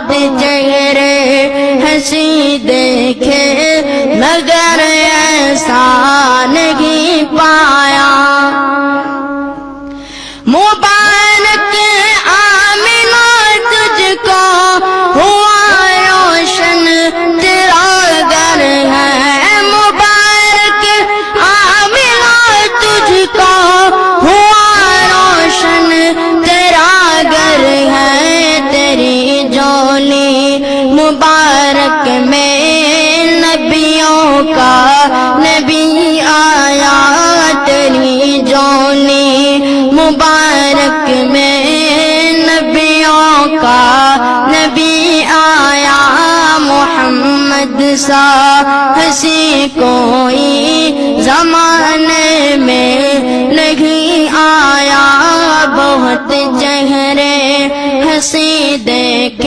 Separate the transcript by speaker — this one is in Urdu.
Speaker 1: بہت چہرے ہنسی دیکھے مگر ایسا نہیں پایا۔ مبارک آمنہ تجھ کو ہوا روشن تیرا گھر ہے، مبارک آمنہ تجھ کو ہوا روشن تیرا گھر ہے، تیری جولی مبارک میں نبیوں کا نبی آیا، تیری جولی مبارک میں نبیوں کا نبی آیا۔ محمد سا ہنسی کوئی زمانے میں نہیں آیا، بہت چہرے ہنسی دیکھ